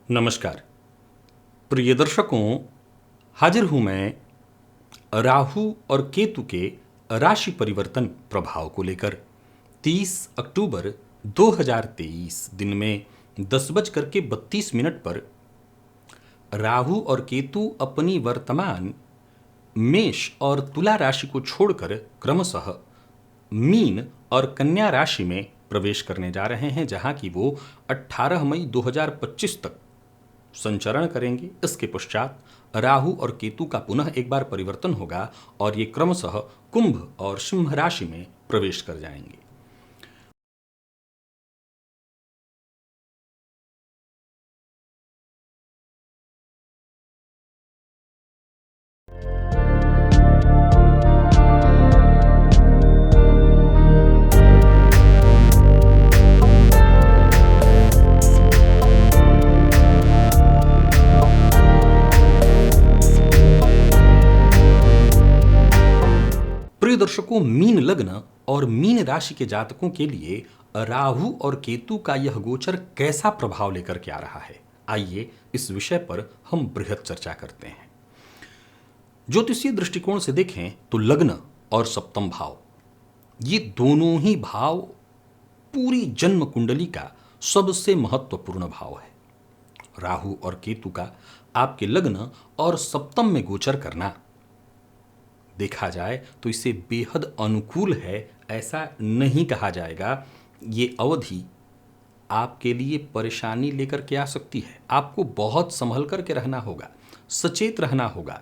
नमस्कार प्रिय दर्शकों, हाजिर हूं मैं राहु और केतु के राशि परिवर्तन प्रभाव को लेकर। 30 अक्टूबर 2023 दिन में 10:32 पर राहु और केतु अपनी वर्तमान मेष और तुला राशि को छोड़कर क्रमशः मीन और कन्या राशि में प्रवेश करने जा रहे हैं, जहां की वो 18 मई 2025 तक संचरण करेंगे। इसके पश्चात राहु और केतु का पुनः एक बार परिवर्तन होगा और ये क्रमशः कुंभ और सिंह राशि में प्रवेश कर जाएंगे। प्रिय दर्शकों, मीन लग्न और मीन राशि के जातकों के लिए राहु और केतु का यह गोचर कैसा प्रभाव लेकर के आ रहा है, आइए इस विषय पर हम बृहद चर्चा करते हैं। ज्योतिषीय दृष्टिकोण से देखें तो लग्न और सप्तम भाव, ये दोनों ही भाव पूरी जन्म कुंडली का सबसे महत्वपूर्ण भाव है। राहु और केतु का आपके लग्न और सप्तम में गोचर करना देखा जाए तो इसे बेहद अनुकूल है, ऐसा नहीं कहा जाएगा। ये अवधि आपके लिए परेशानी लेकर के आ सकती है। आपको बहुत संभल कर के रहना होगा, सचेत रहना होगा।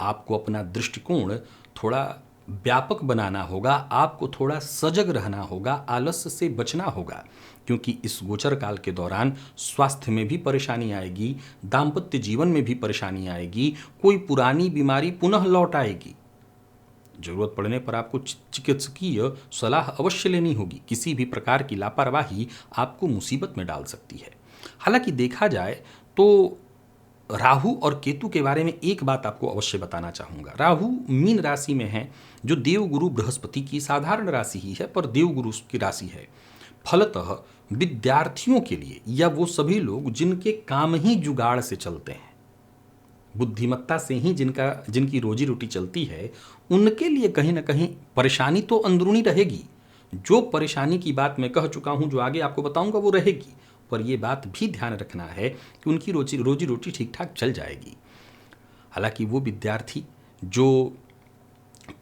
आपको अपना दृष्टिकोण थोड़ा व्यापक बनाना होगा, आपको थोड़ा सजग रहना होगा, आलस्य से बचना होगा, क्योंकि इस गोचर काल के दौरान स्वास्थ्य में भी परेशानी आएगी, दाम्पत्य जीवन में भी परेशानी आएगी, कोई पुरानी बीमारी पुनः लौट आएगी। जरूरत पड़ने पर आपको चिकित्सकीय सलाह अवश्य लेनी होगी। किसी भी प्रकार की लापरवाही आपको मुसीबत में डाल सकती है। हालांकि देखा जाए तो राहु और केतु के बारे में एक बात आपको अवश्य बताना चाहूँगा। राहु मीन राशि में है, जो देवगुरु बृहस्पति की साधारण राशि ही है, पर देवगुरु की राशि है। फलतः विद्यार्थियों के लिए या वो सभी लोग जिनके काम ही जुगाड़ से चलते हैं, बुद्धिमत्ता से ही जिनकी रोजी रोटी चलती है, उनके लिए कहीं ना कहीं परेशानी तो अंदरूनी रहेगी। जो परेशानी की बात मैं कह चुका हूं, जो आगे आपको बताऊंगा, वो रहेगी। पर यह बात भी ध्यान रखना है कि उनकी रोजी रोटी ठीक ठाक चल जाएगी। हालांकि वो विद्यार्थी जो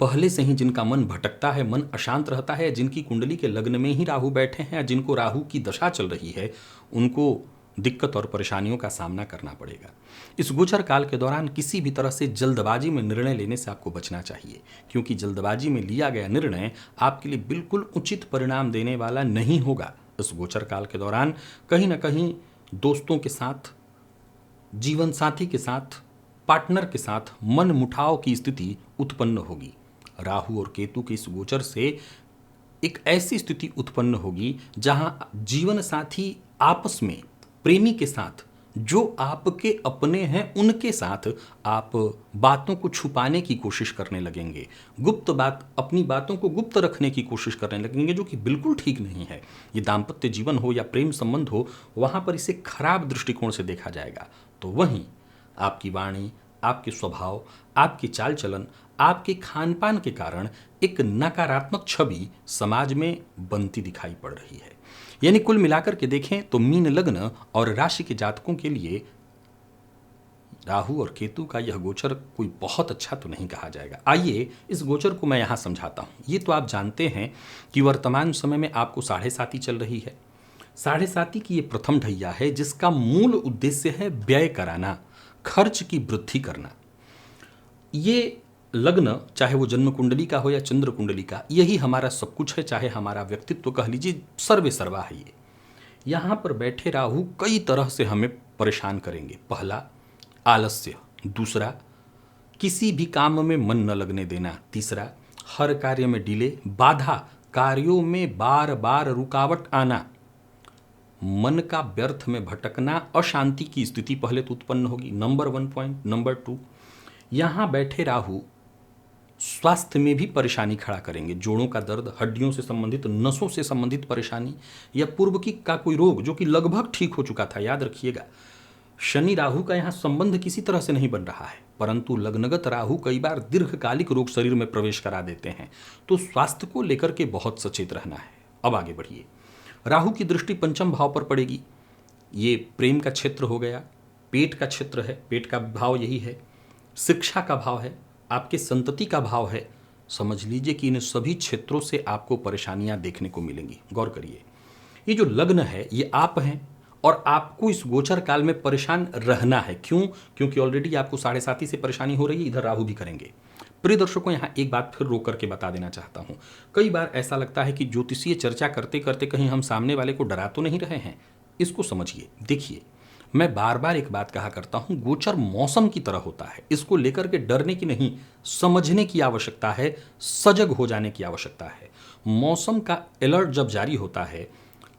पहले से ही जिनका मन भटकता है, मन अशांत रहता है, जिनकी कुंडली के लग्न में ही राहु बैठे हैं, जिनको राहु की दशा चल रही है, उनको दिक्कत और परेशानियों का सामना करना पड़ेगा। इस गोचर काल के दौरान किसी भी तरह से जल्दबाजी में निर्णय लेने से आपको बचना चाहिए, क्योंकि जल्दबाजी में लिया गया निर्णय आपके लिए बिल्कुल उचित परिणाम देने वाला नहीं होगा। इस गोचर काल के दौरान कहीं ना कहीं दोस्तों के साथ, जीवन साथी के साथ, पार्टनर के साथ मन मुटाव की स्थिति उत्पन्न होगी। राहु और केतु के इस गोचर से एक ऐसी स्थिति उत्पन्न होगी जहां जीवन साथी आपस में, प्रेमी के साथ, जो आपके अपने हैं उनके साथ आप बातों को छुपाने की कोशिश करने लगेंगे, अपनी बातों को गुप्त रखने की कोशिश करने लगेंगे, जो कि बिल्कुल ठीक नहीं है। ये दाम्पत्य जीवन हो या प्रेम संबंध हो, वहाँ पर इसे खराब दृष्टिकोण से देखा जाएगा। तो वहीं आपकी वाणी, आपके स्वभाव, आपकी चाल चलन, आपके खान पान के कारण एक नकारात्मक छवि समाज में बनती दिखाई पड़ रही है। यानी कुल मिलाकर के देखें तो मीन लग्न और राशि के जातकों के लिए राहु और केतु का यह गोचर कोई बहुत अच्छा तो नहीं कहा जाएगा। आइए इस गोचर को मैं यहाँ समझाता हूँ। ये तो आप जानते हैं कि वर्तमान समय में आपको 7.5 चल रही है। 7.5 की ये प्रथम ढैया है, जिसका मूल उद्देश्य है व्यय कराना, खर्च की वृद्धि करना। ये लग्न, चाहे वो जन्म कुंडली का हो या चंद्र कुंडली का, यही हमारा सब कुछ है, चाहे हमारा व्यक्तित्व कह लीजिए, सर्वे सर्वा है ये। यहाँ पर बैठे राहु कई तरह से हमें परेशान करेंगे। पहला, आलस्य। दूसरा, किसी भी काम में मन न लगने देना। तीसरा, हर कार्य में डिले, बाधा, कार्यों में बार बार रुकावट आना, मन का व्यर्थ में भटकना, अशांति की स्थिति पहले तो उत्पन्न होगी। Number 1 point. नंबर 2, यहाँ बैठे राहु स्वास्थ्य में भी परेशानी खड़ा करेंगे। जोड़ों का दर्द, हड्डियों से संबंधित, नसों से संबंधित परेशानी, या पूर्व की का कोई रोग जो कि लगभग ठीक हो चुका था, याद रखिएगा। शनि राहु का यहाँ संबंध किसी तरह से नहीं बन रहा है, परंतु लग्नगत राहु कई बार दीर्घकालिक रोग शरीर में प्रवेश करा देते हैं, तो स्वास्थ्य को लेकर के बहुत सचेत रहना है। अब आगे बढ़िए। राहु की दृष्टि पंचम भाव पर पड़ेगी। ये प्रेम का क्षेत्र हो गया, पेट का क्षेत्र है, पेट का भाव यही है, शिक्षा का भाव है, आपके संतति का भाव है। समझ लीजिए कि इन सभी क्षेत्रों से आपको परेशानियां देखने को मिलेंगी। गौर करिए, ये जो लग्न है ये आप हैं और आपको इस गोचर काल में परेशान रहना है। क्यों? क्योंकि ऑलरेडी आपको 7.5 से परेशानी हो रही है, इधर राहु भी करेंगे। प्रिय दर्शकों, यहाँ एक बात फिर रोक करके बता देना चाहता हूँ। कई बार ऐसा लगता है कि ज्योतिषीय चर्चा करते करते कहीं हम सामने वाले को डरा तो नहीं रहे हैं। इसको समझिए। देखिए, मैं बार बार एक बात कहा करता हूं, गोचर मौसम की तरह होता है। इसको लेकर के डरने की नहीं, समझने की आवश्यकता है, सजग हो जाने की आवश्यकता है। मौसम का अलर्ट जब जारी होता है,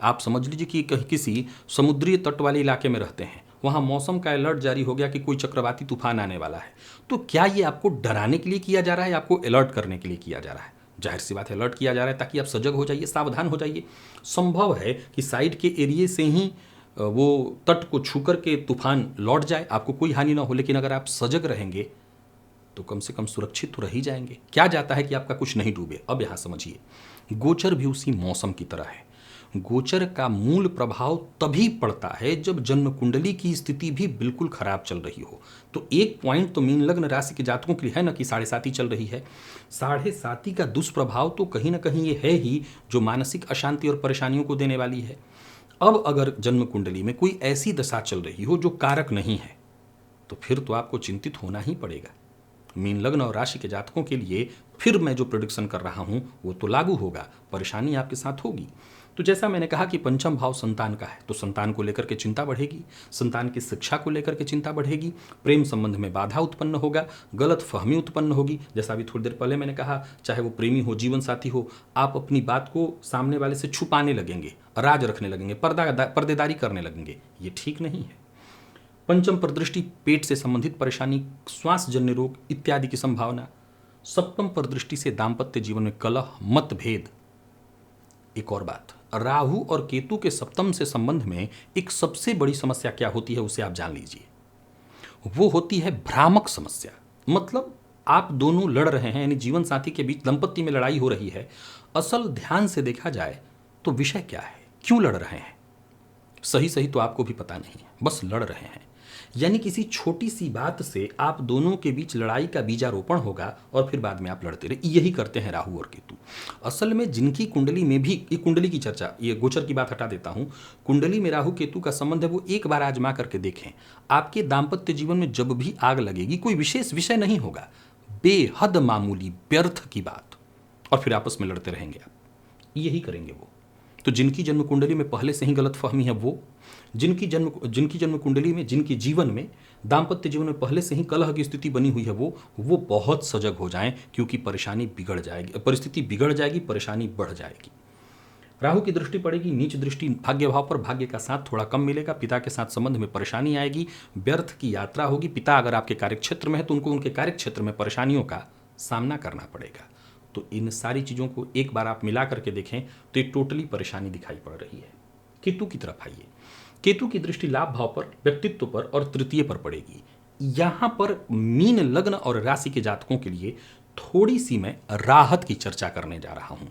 आप समझ लीजिए कि कहीं किसी समुद्री तट वाले इलाके में रहते हैं, वहां मौसम का अलर्ट जारी हो गया कि कोई चक्रवाती तूफान आने वाला है, तो क्या ये आपको डराने के लिए किया जा रहा है या आपको अलर्ट करने के लिए किया जा रहा है? जाहिर सी बात है, अलर्ट किया जा रहा है ताकि आप सजग हो जाइए, सावधान हो जाइए। संभव है कि साइड के एरिए से ही वो तट को छू कर के तूफान लौट जाए, आपको कोई हानि ना हो, लेकिन अगर आप सजग रहेंगे तो कम से कम सुरक्षित तो रह ही जाएंगे। क्या जाता है कि आपका कुछ नहीं डूबे। अब यहां समझिए, गोचर भी उसी मौसम की तरह है। गोचर का मूल प्रभाव तभी पड़ता है जब जन्म कुंडली की स्थिति भी बिल्कुल खराब चल रही हो। तो एक पॉइंट तो मीन लग्न राशि के जातकों के लिए है ना कि 7.5 चल रही है। 7.5 का दुष्प्रभाव तो कहीं ना कहीं ये है ही जो मानसिक अशांति और परेशानियों को देने वाली है। अब अगर जन्म कुंडली में कोई ऐसी दशा चल रही हो जो कारक नहीं है, तो फिर तो आपको चिंतित होना ही पड़ेगा। मीन लग्न और राशि के जातकों के लिए फिर मैं जो प्रेडिक्शन कर रहा हूं वो तो लागू होगा, परेशानी आपके साथ होगी। तो जैसा मैंने कहा कि पंचम भाव संतान का है, तो संतान को लेकर के चिंता बढ़ेगी, संतान की शिक्षा को लेकर के चिंता बढ़ेगी, प्रेम संबंध में बाधा उत्पन्न होगा, गलत फहमी उत्पन्न होगी। जैसा अभी थोड़ी देर पहले मैंने कहा, चाहे वो प्रेमी हो, जीवन साथी हो, आप अपनी बात को सामने वाले से छुपाने लगेंगे, राज रखने लगेंगे, पर्देदारी करने लगेंगे। ये ठीक नहीं है। पंचम पर दृष्टि पेट से संबंधित परेशानी, श्वास जन्य रोग इत्यादि की संभावना। सप्तम पर दृष्टि से दाम्पत्य जीवन में कलह, मतभेद। एक और बात, राहु और केतु के सप्तम से संबंध में एक सबसे बड़ी समस्या क्या होती है उसे आप जान लीजिए। वो होती है भ्रामक समस्या। मतलब आप दोनों लड़ रहे हैं, यानी जीवन साथी के बीच दंपत्ति में लड़ाई हो रही है। असल ध्यान से देखा जाए तो विषय क्या है, क्यों लड़ रहे हैं, सही सही तो आपको भी पता नहीं है, बस लड़ रहे हैं। यानी किसी छोटी सी बात से आप दोनों के बीच लड़ाई का बीजारोपण होगा और फिर बाद में आप लड़ते रहे। यही करते हैं राहु और केतु। असल में जिनकी कुंडली में भी, ये कुंडली की चर्चा, ये गोचर की बात हटा देता हूं, कुंडली में राहु केतु का संबंध है, वो एक बार आजमा करके देखें। आपके दाम्पत्य जीवन में जब भी आग लगेगी, कोई विशेष विषय नहीं होगा, बेहद मामूली व्यर्थ की बात, और फिर आपस में लड़ते रहेंगे आप। यही करेंगे वो। तो जिनकी जन्म कुंडली में पहले से ही गलत फहमी है, वो जिनकी जन्म कुंडली में, जिनके जीवन में, दाम्पत्य जीवन में पहले से ही कलह की स्थिति बनी हुई है, वो बहुत सजग हो जाएं, क्योंकि परेशानी बिगड़ जाएगी, परिस्थिति बिगड़ जाएगी, परेशानी बढ़ जाएगी। राहु की दृष्टि पड़ेगी, नीच दृष्टि भाग्य भाव पर, भाग्य का साथ थोड़ा कम मिलेगा, पिता के साथ संबंध में परेशानी आएगी, व्यर्थ की यात्रा होगी। पिता अगर आपके कार्यक्षेत्र में है तो उनको उनके कार्यक्षेत्र में परेशानियों का सामना करना पड़ेगा। तो इन सारी चीज़ों को एक बार आप मिला करके देखें तो ये टोटली परेशानी दिखाई पड़ रही है। केतु की तरफ आइए। केतु की दृष्टि लाभ भाव पर, व्यक्तित्व पर और तृतीय पर पड़ेगी। यहां पर मीन लग्न और राशि के जातकों के लिए थोड़ी सी मैं राहत की चर्चा करने जा रहा हूं।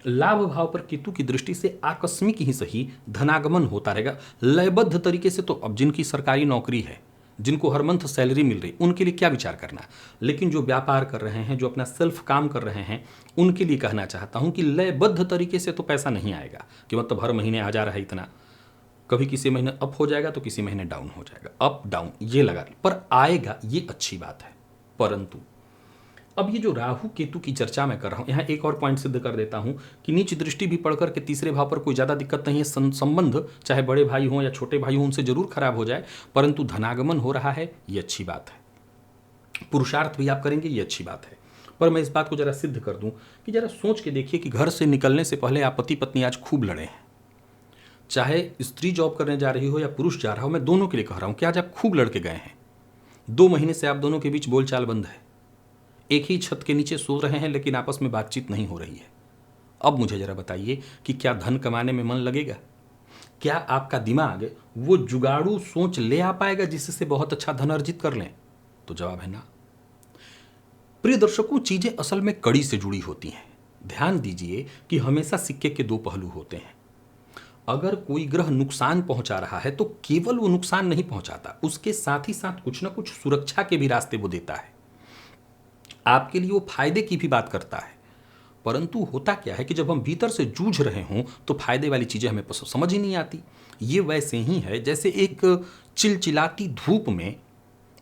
लाभ भाव पर केतु की दृष्टि से आकस्मिक ही सही धनागमन होता रहेगा, लयबद्ध तरीके से। तो अब जिनकी सरकारी नौकरी है, जिनको हर मंथ सैलरी मिल रही, उनके लिए क्या विचार करना, लेकिन जो व्यापार कर रहे हैं, जो अपना सेल्फ काम कर रहे हैं, उनके लिए कहना चाहता हूं कि लयबद्ध तरीके से तो पैसा नहीं आएगा कि मतलब हर महीने आ जा रहा है इतना। कभी किसी महीने अप हो जाएगा तो किसी महीने डाउन हो जाएगा, अप डाउन ये लगा, पर आएगा, ये अच्छी बात है। परंतु अब ये जो राहु केतु की चर्चा मैं कर रहा हूं, यहां एक और पॉइंट सिद्ध कर देता हूं कि नीच दृष्टि भी पढ़कर के तीसरे भाव पर कोई ज्यादा दिक्कत नहीं है। संबंध चाहे बड़े भाई हों या छोटे भाई हों, उनसे जरूर खराब हो जाए, परंतु धनागमन हो रहा है, ये अच्छी बात है। पुरुषार्थ भी आप करेंगे, ये अच्छी बात है। पर मैं इस बात को जरा सिद्ध कर दूं कि जरा सोच के देखिए कि घर से निकलने से पहले आप पति पत्नी आज खूब लड़े हैं। चाहे स्त्री जॉब करने जा रही हो या पुरुष जा रहा हो, मैं दोनों के लिए कह रहा हूं कि आज आप खूब लड़के गए हैं। 2 महीने से आप दोनों के बीच बोलचाल बंद है, एक ही छत के नीचे सो रहे हैं, लेकिन आपस में बातचीत नहीं हो रही है। अब मुझे जरा बताइए कि क्या धन कमाने में मन लगेगा? क्या आपका दिमाग वो जुगाड़ू सोच ले आ पाएगा जिससे बहुत अच्छा धन अर्जित कर लें? तो जवाब है ना। प्रिय दर्शकों, चीजें असल में कड़ी से जुड़ी होती हैं। ध्यान दीजिए कि हमेशा सिक्के के दो पहलू होते हैं। अगर कोई ग्रह नुकसान पहुंचा रहा है तो केवल वो नुकसान नहीं पहुंचाता, उसके साथ ही साथ कुछ ना कुछ सुरक्षा के भी रास्ते वो देता है। आपके लिए वो फायदे की भी बात करता है। परंतु होता क्या है कि जब हम भीतर से जूझ रहे हों तो फायदे वाली चीजें हमें समझ ही नहीं आती। ये वैसे ही है जैसे एक चिलचिलाती धूप में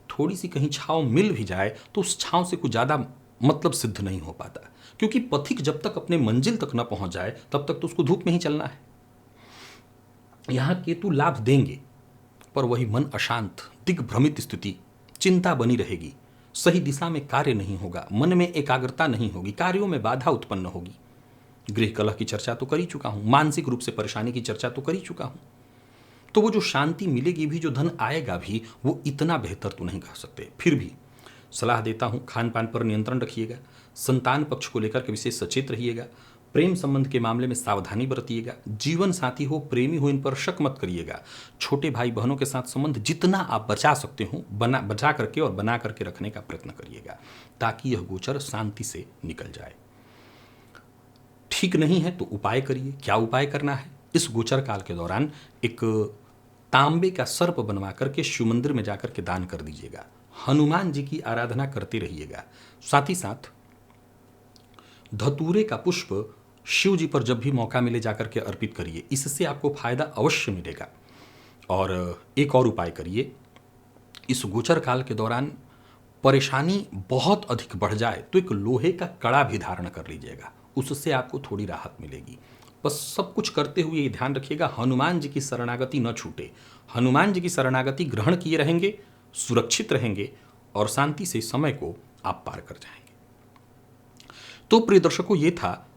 थोड़ी सी कहीं छांव मिल भी जाए तो उस छांव से कुछ ज्यादा मतलब सिद्ध नहीं हो पाता, क्योंकि पथिक जब तक अपने मंजिल तक न पहुंच जाए तब तक तो उसको धूप में ही चलना है। यहां केतु लाभ देंगे, पर वही मन अशांत, दिग्भ्रमित स्थिति, चिंता बनी रहेगी, सही दिशा में कार्य नहीं होगा, मन में एकाग्रता नहीं होगी, कार्यों में बाधा उत्पन्न होगी। गृह कलह की चर्चा तो कर ही चुका हूं, मानसिक रूप से परेशानी की चर्चा तो कर ही चुका हूं। तो वो जो शांति मिलेगी भी, जो धन आएगा भी, वो इतना बेहतर तो नहीं कह सकते। फिर भी सलाह देता हूं, खान पान पर नियंत्रण रखिएगा, संतान पक्ष को लेकर के विशेष सचेत रहिएगा, प्रेम संबंध के मामले में सावधानी बरतिएगा, जीवन साथी हो, प्रेमी हो, इन पर शक मत करिएगा। छोटे भाई बहनों के साथ संबंध जितना आप बचा सकते हो बचा करके और बना करके रखने का प्रयत्न करिएगा, ताकि यह गोचर शांति से निकल जाए। ठीक नहीं है तो उपाय करिए। क्या उपाय करना है? इस गोचर काल के दौरान एक तांबे का सर्प बनवा करके शिव मंदिर में जाकर के दान कर दीजिएगा। हनुमान जी की आराधना करते रहिएगा। साथ ही साथ धतूरे का पुष्प शिव जी पर जब भी मौका मिले जाकर के अर्पित करिए, इससे आपको फायदा अवश्य मिलेगा। और एक और उपाय करिए, इस गोचर काल के दौरान परेशानी बहुत अधिक बढ़ जाए तो एक लोहे का कड़ा भी धारण कर लीजिएगा, उससे आपको थोड़ी राहत मिलेगी। बस सब कुछ करते हुए ये ध्यान रखिएगा, हनुमान जी की शरणागति न छूटे। हनुमान जी की शरणागति ग्रहण किए रहेंगे, सुरक्षित रहेंगे और शांति से समय को आप पार कर जाएंगे। तो प्रिय दर्शकों, ये था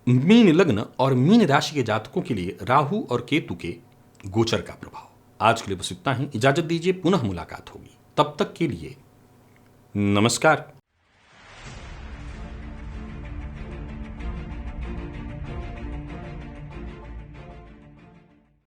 मीन लग्न और मीन राशि के जातकों के लिए राहु और केतु के गोचर का प्रभाव। आज के लिए बस इतना ही। इजाजत दीजिए, पुनः मुलाकात होगी। तब तक के लिए नमस्कार।